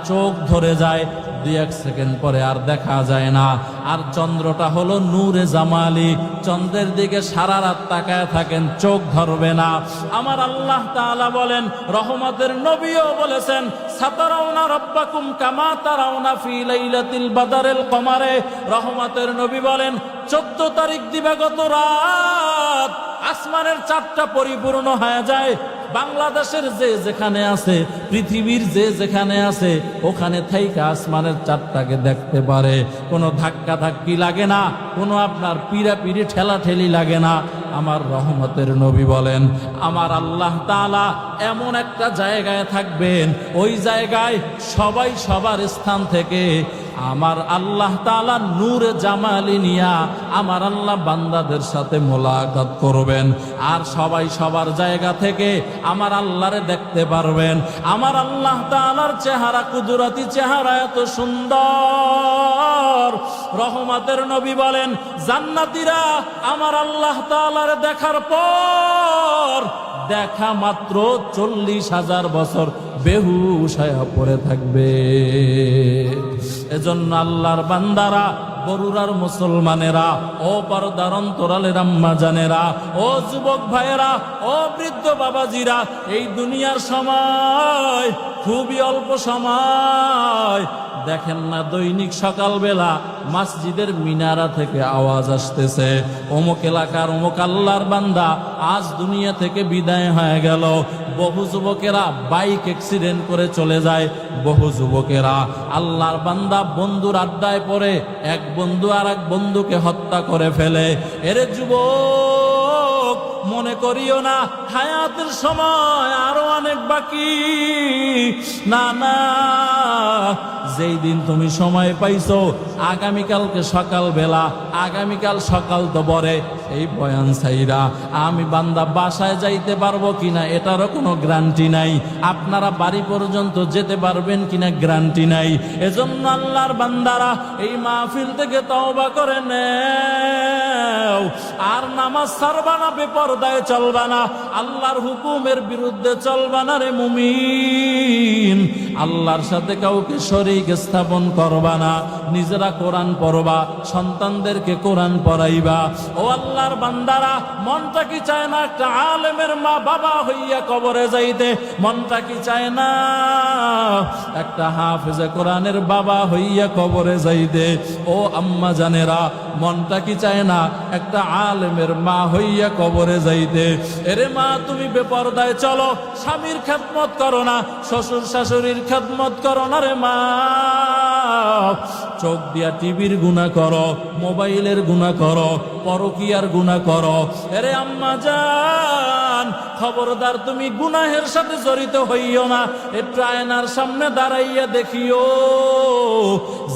চোখ ধরে যায়, 2-1 সেকেন্ড পরে আর দেখা যায় না। আর চন্দ্রটা হলো নূরে জামালি, চন্দ্রের দিকে সারা রাত তাকায় থাকেন, চোখ ধরবে না। আমার আল্লাহ তাআলা বলেন, রহমতের নবীও বলেছেন, সাতারাউনা রাব্বাকুম কামা তারাউনা ফি লাইলাতিল বাদরিল কমারে। রহমতের নবী বলেন, 14 তারিখ দিবাগত রাত আসমানের চাঁদটা পরিপূর্ণ হয়ে যায়। বাংলাদেশের যে যেখানে আছে, পৃথিবীর যে যেখানে আছে, ওখানে থাইকা আসমানের চাঁদটাকে দেখতে পারে। কোনো ধাক্কা ধাক্কি লাগে না, কোনো আপনার পিড়াপিড়ি ঠেলা ঠেলি লাগে না। আমার রহমতের নবী বলেন, আমার আল্লাহ তাআলা এমন একটা জায়গায় থাকবেন, ওই জায়গায় সবাই সবার স্থান থেকে আমার আল্লাহ তাআলা নূরে জামালি নিয়া আমার আল্লাহ বান্দাদের সাথে মোলাকাত করবেন। আর সবাই সবার জায়গা থেকে আমার আল্লাহরে দেখতে পারবেন। আমার আল্লাহ তাআলার চেহারা, কুদরতি চেহারা এত সুন্দর। রহমতের নবী বলেন, জান্নাতীরা আমার আল্লাহ তাআলারে দেখার পর দেখা মাত্র 40,000 বছর বেহুশ হয়ে পড়ে থাকবে। এজন্য আল্লাহর বান্দারা, বরুরার মুসলমানেরা, ও পর্দার অন্তরালের আম্মা জানেরা, ও যুবক ভাইয়েরা, ও বৃদ্ধ বাবাজিরা, এই দুনিয়ার সময় খুবই অল্প সময়। দেখেন না, দৈনিক সকালবেলা মসজিদের মিনারা থেকে আওয়াজ আসতেছে, অমুক এলাকার অমুক আল্লাহর বান্দা আজ দুনিয়া থেকে বিদায় হয়ে গেল। বহু যুবকেরা বাইক অ্যাক্সিডেন্ট করে চলে যায়, বহু যুবকেরা আল্লাহর বান্দা বন্ধুর আড্ডায় পড়ে এক বন্ধু আর এক বন্ধুকে হত্যা করে ফেলে। এরে যুবক, মনে করিও না হায়াতের সময় আরো অনেক বাকি। না না, যেই দিন তুমি সময় পাইছো, আগামীকালকে সকালবেলা, আগামীকাল সকাল তো বরে এই বয়ান সাইরা আমি বান্দা বাসায় যাইতে পারবো কিনা এটারও কোনো গ্যারান্টি নাই। আপনারা বাড়ি পর্যন্ত যেতে পারবেন কিনা গ্যারান্টি নাই। এজন্য আল্লাহর বান্দারা এই মাহফিল থেকে তওবা করে নেও, আর নামাজ ছাড়বা না, বেপরদায় চলবা না, আল্লাহর হুকুমের বিরুদ্ধে চলবা না রে মুমিন। আল্লাহর সাথে কাউকে শরীক স্থাপন করবা না, নিজেরা কোরআন পড়বা, সন্তানদেরকে কোরআন পড়াইবা। ও আল্লাহর বান্দারা, মনটা কি চায় না একটা আলেমের মা বাবা হইয়া কবরে যাইতে? মনটা কি চায় না একটা হাফেজে কোরআনের বাবা হইয়া কবরে যাইতে? ও আম্মা জানেরা, মনটা কি চায় না একটা আলেমের মা হইয়া কবরে যাইতে? এরে মা, তুমি বেপরদায় চলো, স্বামীর খেদমত করো না, শ্বশুর শাশুড়ির খেদমত করো না রে মা। চোখ দিয়া টিভির গুনাহ করো, মোবাইলের গুনাহ করো, পরকীয়ার গুনাহ করো। এরে আম্মা জান, খবরদার তুমি গুনাহের সাথে জড়িত হইও না। একটু আয়নার সামনে দাঁড়াইয়া দেখিও,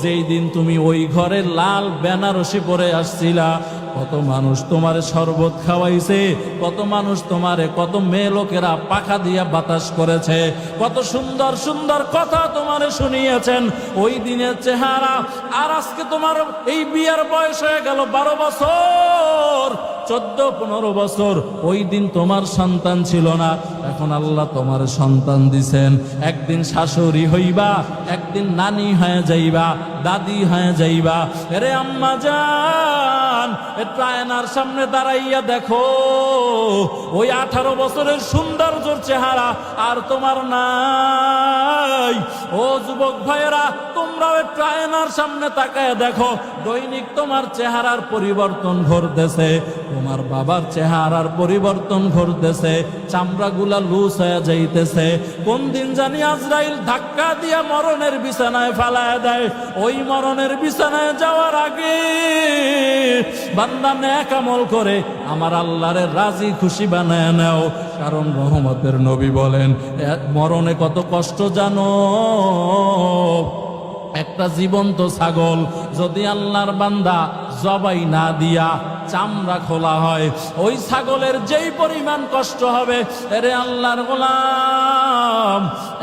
যেই দিন তুমি ওই ঘরে লাল বেনারসি পরে আসছিলা, কত মানুষ তোমারে শরবত খাওয়াইছে, কত মানুষ তোমারে, কত মেয়ে লোকেরা পাখা দিয়া বাতাস করেছে, কত সুন্দর সুন্দর কথা তোমারে শুনিয়েছেন। ওই দিনের চেহারা আর আজকে তোমার এই বিয়ের বয়স হয়ে গেল 12 বছর, 14-15 বছর। ওই দিন তোমার সন্তান ছিল না, এখন আল্লাহ তোমার সন্তান দিছেন। একদিন শাশুড়ি হইবা, একদিন নানি হয়ে যাইবা, দাদি হয়ে যাইবা। এরে আম্মা জান, একটু আয়নার সামনে দাঁড়াইয়া দেখো, ওই 18 বছরের সৌন্দর্যের চেহারা আর তোমার নাই। ও যুবক ভাইয়েরা, তোমরাও একটু আয়নার সামনে তাকায় দেখো, দৈনিক তোমার চেহারার পরিবর্তন ঘটতেছে, তোমার বাবার চেহারার পরিবর্তন ঘটতেছে, চামড়াগুলা লুজ হয়ে যাইতেছে। কোন দিন জানি আজরাইল ধাক্কা দিয়া মরণের বিছানায় ফালায় দেয়। ওই মরণের বিছানায় যাওয়ার আগে বান্দা নেক আমল করে আমার আল্লাহরে রাজি খুশি বানায় নাও। কারণ রহমতের নবী বলেন, মরণে কত কষ্ট জানো। একটা জীবন্ত ছাগল যদি আল্লাহর বান্দা জবাই না দিয়া চামড়া খোলা হয়, ওই ছাগলের যেই পরিমাণ কষ্ট হবে, এরে আল্লাহর গোলাম,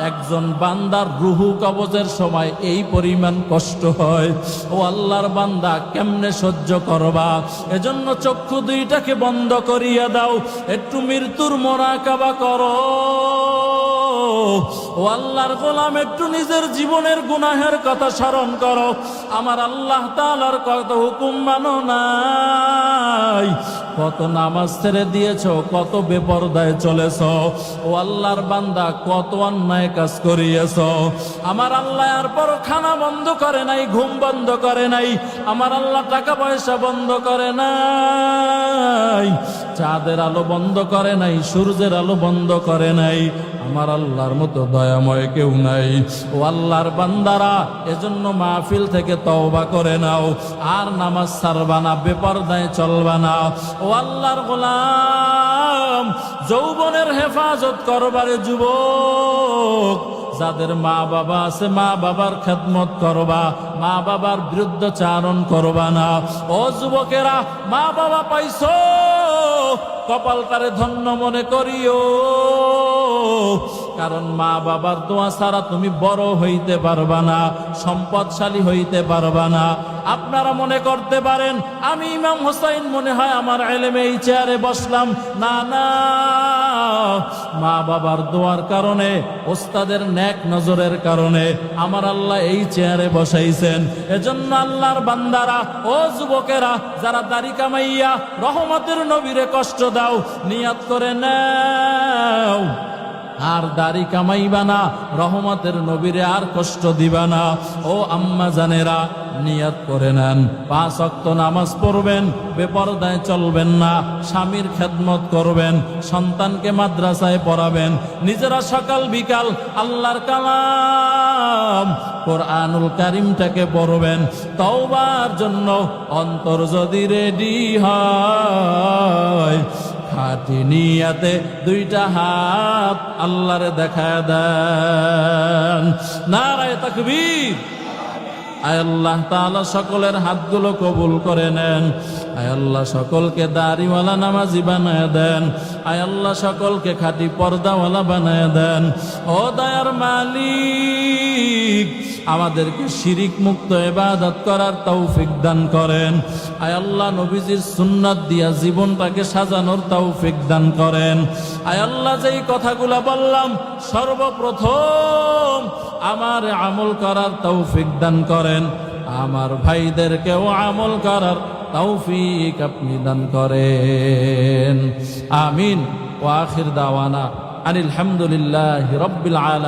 একজন বান্দার রুহু কবজের সময় এই পরিমাণ কষ্ট হয়। ও আল্লাহর বান্দা, কেমনে সহ্য করবা? এজন্য চক্ষু দুইটাকে বন্ধ করিয়া দাও, একটু মৃত্যুর মোরাকাবা করো। ও আল্লাহর গোলাম, একটু নিজের জীবনের গুনাহের কথা স্মরণ করো। আমার আল্লাহ তাআলার কত হুকুম মানো নাই, কত নামাজ ছেড়ে দিয়েছ, কত বেপরদায় চলেছ। ও আল্লাহর বান্দা, কত অন্যায় কাজ করিয়েছ। আমার আল্লাহ এরপর খানা বন্ধ করে নাই, ঘুম বন্ধ করে নাই, আমার আল্লাহ টাকা পয়সা বন্ধ করে নাই, চাঁদের আলো বন্ধ করে নাই, সূর্যের আলো বন্ধ করে নাই। আমার আল্লাহর মতো দয়াময় কেউ নাই। ও আল্লাহর বান্দারা, এজন্য মাহফিল থেকে তওবা করে নাও, আর নামাজ ছাড়বা না, বেপরদায় চলবা না। ও আল্লাহর গোলাম, যৌবনের হেফাজত করবারে যুবক, যাদের মা বাবা আছে, মা বাবার খেদমত করবা, মা বাবার বিরুদ্ধাচারণ করবা না। ও যুবকেরা, মা বাবা পাইছো, কপালটারে ধন্য মনে করিও। কারণ মা বাবার দোয়া ছাড়া তুমি বড় হইতে পারবা না, সম্পদশালী হইতে পারবা না। আপনারা মনে করতে পারেন আমি ইমাম হোসাইন মনে হয় আমার ইলমে এই চেয়ারে বসলাম। না না, মা বাবার দোয়ার কারণে, ওস্তাদের নেক নজরের কারণে আমার আল্লাহ এই চেয়ারে বসাইছেন। এজন্য আল্লাহর বান্দারা, ও যুবকেরা, যারা দাড়ি কামাইয়া রহমতের নবীরে কষ্ট দাও, নিয়ত করে নাও, আর দাড়ি কামাইবা না, রহমতের নবীরে আর কষ্ট দিবা না। ও আম্মা জানেরা, নিয়ত করে নেন, 5 ওয়াক্ত নামাজ পড়বেন, বেপরদায় চলবেন না, স্বামীর খেদমত করবেন, সন্তানকে মাদ্রাসায় পড়াবেন, নিজেরা সকাল বিকাল আল্লাহর কালাম কোরআনুল কারীমটাকে পড়বেন। তওবার জন্য অন্তর যদি রেডি হয়, খাঁটি নিয়াতে 2টা হাত আল্লাহরে দেখায় দেন। নারায়ে তাকবীর। আয় আল্লাহ তাআলা সকলের হাতগুলো কবুল করে নেন। আয় আল্লাহ সকলকে দাড়িওয়ালা নামাজি বানায় দেন। আয় আল্লাহ সকলকে খাঁটি পর্দাওয়ালা বানায় দেন। ও দয়ার মালিক, আমাদেরকে শিরিক মুক্ত ইবাদত করার তৌফিক দান করেন। আয় আল্লাহ নবীজির সুন্নাত দিয়া জীবনটাকে সাজানোর তৌফিক দান করেন। আয় আল্লাহ, যেই কথাগুলো বললাম সর্বপ্রথম আমার আমল করার তৌফিক দান করেন, আমার ভাইদেরকেও আমল করার তৌফিক আপনি দান করেন। আমিন। ওয়া আখির দাওয়ানা আনিল হামদুলিল্লাহি রাব্বিল আলামিন।